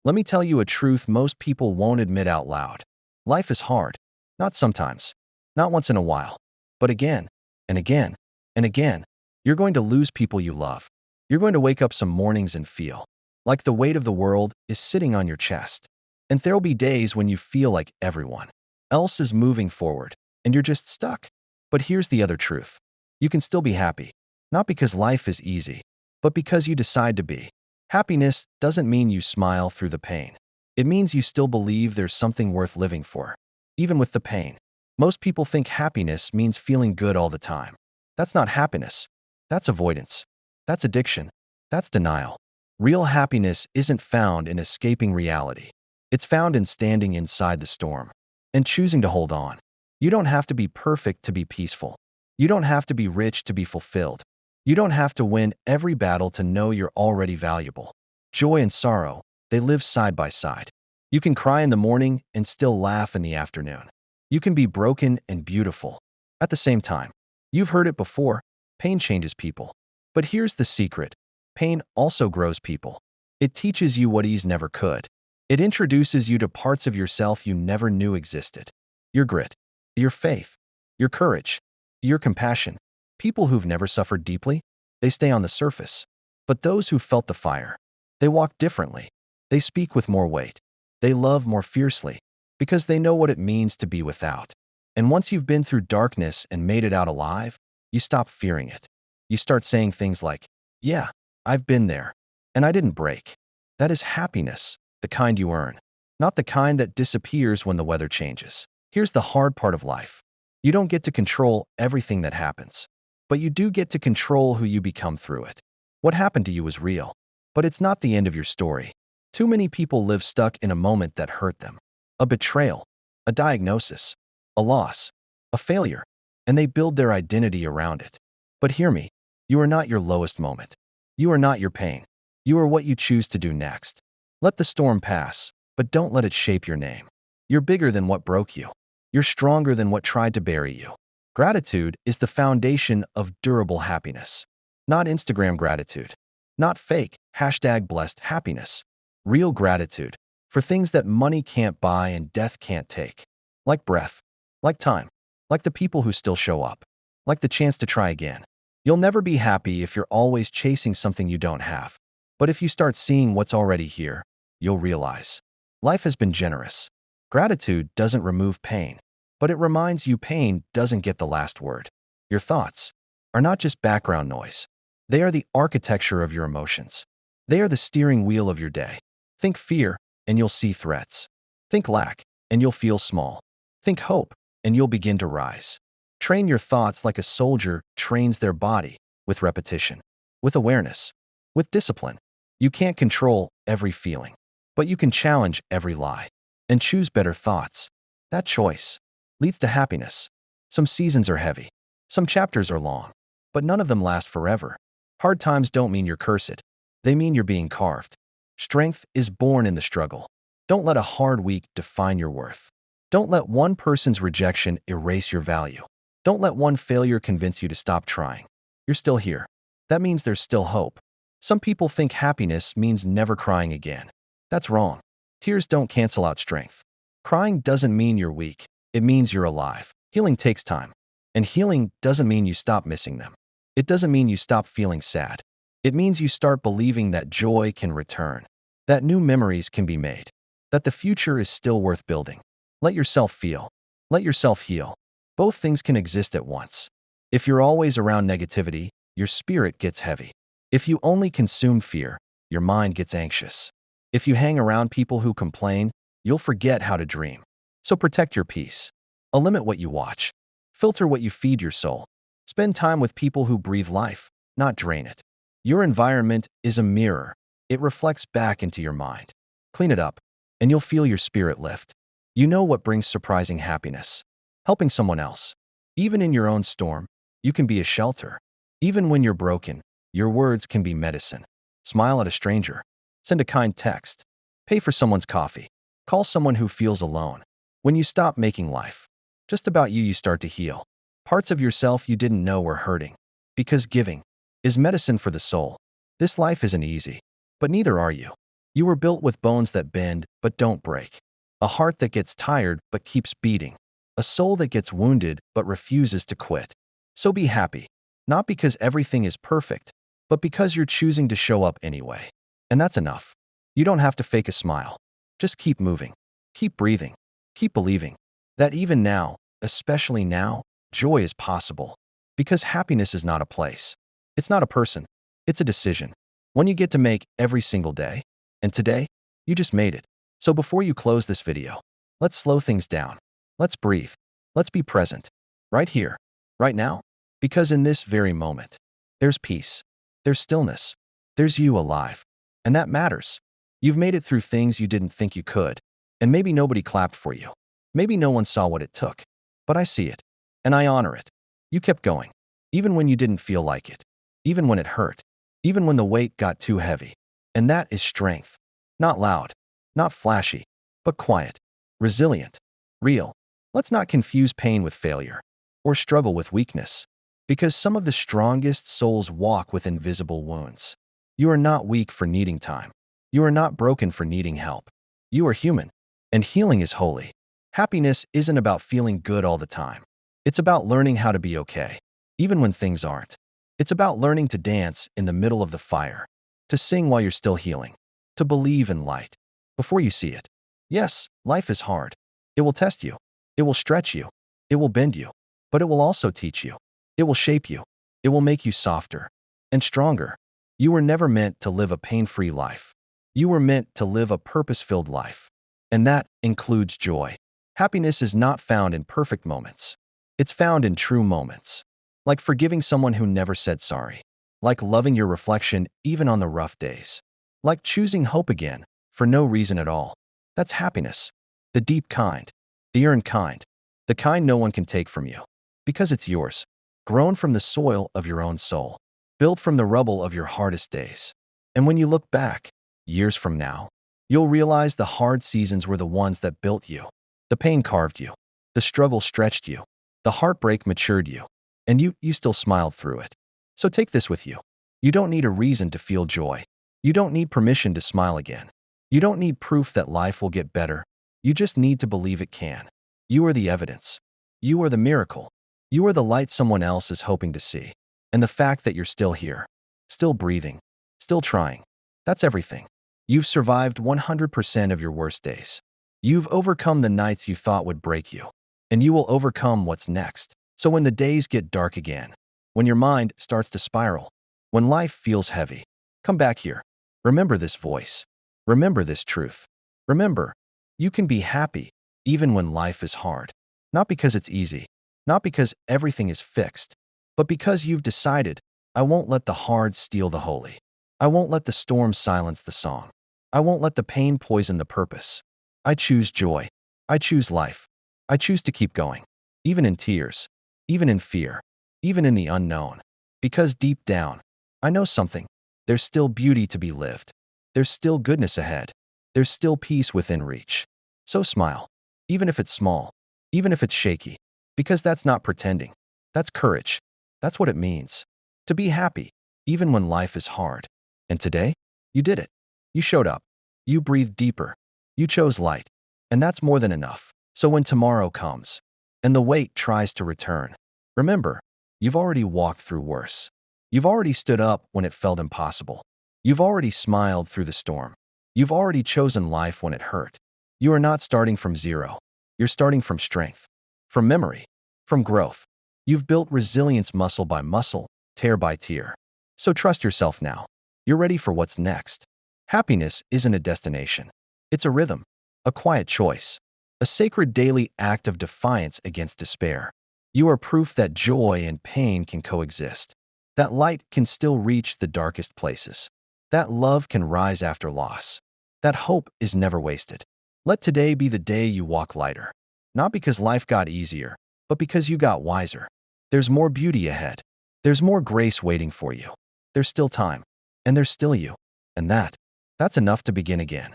Let me tell you a truth most people won't admit out loud. Life is hard. Not sometimes. Not once in a while. But again, and again, and again. You're going to lose people you love. You're going to wake up some mornings and feel like the weight of the world is sitting on your chest. And there'll be days when you feel like everyone else is moving forward, and you're just stuck. But here's the other truth. You can still be happy. Not because life is easy, but because you decide to be. Happiness doesn't mean you smile through the pain. It means you still believe there's something worth living for, even with the pain. Most people think happiness means feeling good all the time. That's not happiness. That's avoidance. That's addiction. That's denial. Real happiness isn't found in escaping reality. It's found in standing inside the storm and choosing to hold on. You don't have to be perfect to be peaceful. You don't have to be rich to be fulfilled. You don't have to win every battle to know you're already valuable. Joy and sorrow, they live side by side. You can cry in the morning and still laugh in the afternoon. You can be broken and beautiful at the same time. You've heard it before. Pain changes people. But here's the secret. Pain also grows people. It teaches you what ease never could. It introduces you to parts of yourself you never knew existed. Your grit, your faith, your courage, your compassion. People who've never suffered deeply, they stay on the surface. But those who felt the fire, they walk differently. They speak with more weight. They love more fiercely because they know what it means to be without. And once you've been through darkness and made it out alive, you stop fearing it. You start saying things like, yeah, I've been there, and I didn't break. That is happiness, the kind you earn, not the kind that disappears when the weather changes. Here's the hard part of life. You don't get to control everything that happens, but you do get to control who you become through it. What happened to you is real, but it's not the end of your story. Too many people live stuck in a moment that hurt them. A betrayal, a diagnosis, a loss, a failure, and they build their identity around it. But hear me, you are not your lowest moment. You are not your pain. You are what you choose to do next. Let the storm pass, but don't let it shape your name. You're bigger than what broke you. You're stronger than what tried to bury you. Gratitude is the foundation of durable happiness. Not Instagram gratitude. Not fake #blessed happiness. Real gratitude for things that money can't buy and death can't take. Like breath, like time, like the people who still show up, like the chance to try again. You'll never be happy if you're always chasing something you don't have. But if you start seeing what's already here, you'll realize life has been generous. Gratitude doesn't remove pain, but it reminds you pain doesn't get the last word. Your thoughts are not just background noise. They are the architecture of your emotions. They are the steering wheel of your day. Think fear, and you'll see threats. Think lack, and you'll feel small. Think hope, and you'll begin to rise. Train your thoughts like a soldier trains their body, with repetition, with awareness, with discipline. You can't control every feeling, but you can challenge every lie and choose better thoughts. That choice leads to happiness. Some seasons are heavy. Some chapters are long, but none of them last forever. Hard times don't mean you're cursed. They mean you're being carved. Strength is born in the struggle. Don't let a hard week define your worth. Don't let one person's rejection erase your value. Don't let one failure convince you to stop trying. You're still here. That means there's still hope. Some people think happiness means never crying again. That's wrong. Tears don't cancel out strength. Crying doesn't mean you're weak. It means you're alive. Healing takes time. And healing doesn't mean you stop missing them. It doesn't mean you stop feeling sad. It means you start believing that joy can return, that new memories can be made, that the future is still worth building. Let yourself feel. Let yourself heal. Both things can exist at once. If you're always around negativity, your spirit gets heavy. If you only consume fear, your mind gets anxious. If you hang around people who complain, you'll forget how to dream. So protect your peace. Limit what you watch. Filter what you feed your soul. Spend time with people who breathe life, not drain it. Your environment is a mirror. It reflects back into your mind. Clean it up, and you'll feel your spirit lift. You know what brings surprising happiness? Helping someone else. Even in your own storm, you can be a shelter. Even when you're broken, your words can be medicine. Smile at a stranger. Send a kind text. Pay for someone's coffee. Call someone who feels alone. When you stop making life just about you, you start to heal parts of yourself you didn't know were hurting. Because giving is medicine for the soul. This life isn't easy, but neither are you. You were built with bones that bend but don't break, a heart that gets tired but keeps beating, a soul that gets wounded but refuses to quit. So be happy, not because everything is perfect, but because you're choosing to show up anyway. And that's enough. You don't have to fake a smile. Just keep moving, keep breathing, keep believing that even now, especially now, joy is possible. Because happiness is not a place. It's not a person. It's a decision. One you get to make every single day. And today, you just made it. So before you close this video, let's slow things down. Let's breathe. Let's be present. Right here. Right now. Because in this very moment, there's peace. There's stillness. There's you alive. And that matters. You've made it through things you didn't think you could. And maybe nobody clapped for you. Maybe no one saw what it took. But I see it. And I honor it. You kept going. Even when you didn't feel like it. Even when it hurt. Even when the weight got too heavy. And that is strength. Not loud. Not flashy. But quiet. Resilient. Real. Let's not confuse pain with failure. Or struggle with weakness. Because some of the strongest souls walk with invisible wounds. You are not weak for needing time. You are not broken for needing help. You are human. And healing is holy. Happiness isn't about feeling good all the time. It's about learning how to be okay, even when things aren't. It's about learning to dance in the middle of the fire, to sing while you're still healing, to believe in light before you see it. Yes, life is hard. It will test you. It will stretch you. It will bend you. But it will also teach you. It will shape you. It will make you softer and stronger. You were never meant to live a pain-free life. You were meant to live a purpose-filled life. And that includes joy. Happiness is not found in perfect moments. It's found in true moments. Like forgiving someone who never said sorry. Like loving your reflection even on the rough days. Like choosing hope again for no reason at all. That's happiness. The deep kind. The earned kind. The kind no one can take from you. Because it's yours. Grown from the soil of your own soul. Built from the rubble of your hardest days. And when you look back, years from now, you'll realize the hard seasons were the ones that built you. The pain carved you. The struggle stretched you. The heartbreak matured you. And you still smiled through it. So take this with you. You don't need a reason to feel joy. You don't need permission to smile again. You don't need proof that life will get better. You just need to believe it can. You are the evidence. You are the miracle. You are the light someone else is hoping to see. And the fact that you're still here, still breathing, still trying, that's everything. You've survived 100% of your worst days. You've overcome the nights you thought would break you. And you will overcome what's next. So when the days get dark again, when your mind starts to spiral, when life feels heavy, come back here. Remember this voice. Remember this truth. Remember, you can be happy even when life is hard. Not because it's easy, not because everything is fixed, but because you've decided, I won't let the hard steal the holy. I won't let the storm silence the song. I won't let the pain poison the purpose. I choose joy. I choose life. I choose to keep going, even in tears, even in fear, even in the unknown. Because deep down, I know something. There's still beauty to be lived. There's still goodness ahead. There's still peace within reach. So smile, even if it's small, even if it's shaky, because that's not pretending. That's courage. That's what it means. To be happy, even when life is hard. And today, you did it. You showed up. You breathed deeper. You chose light. And that's more than enough. So when tomorrow comes, and the weight tries to return, remember, you've already walked through worse. You've already stood up when it felt impossible. You've already smiled through the storm. You've already chosen life when it hurt. You are not starting from zero. You're starting from strength, from memory, from growth. You've built resilience muscle by muscle, tear by tear. So trust yourself now. You're ready for what's next. Happiness isn't a destination. It's a rhythm, a quiet choice, a sacred daily act of defiance against despair. You are proof that joy and pain can coexist, that light can still reach the darkest places, that love can rise after loss, that hope is never wasted. Let today be the day you walk lighter, not because life got easier, but because you got wiser. There's more beauty ahead. There's more grace waiting for you. There's still time, and there's still you. And that's enough to begin again.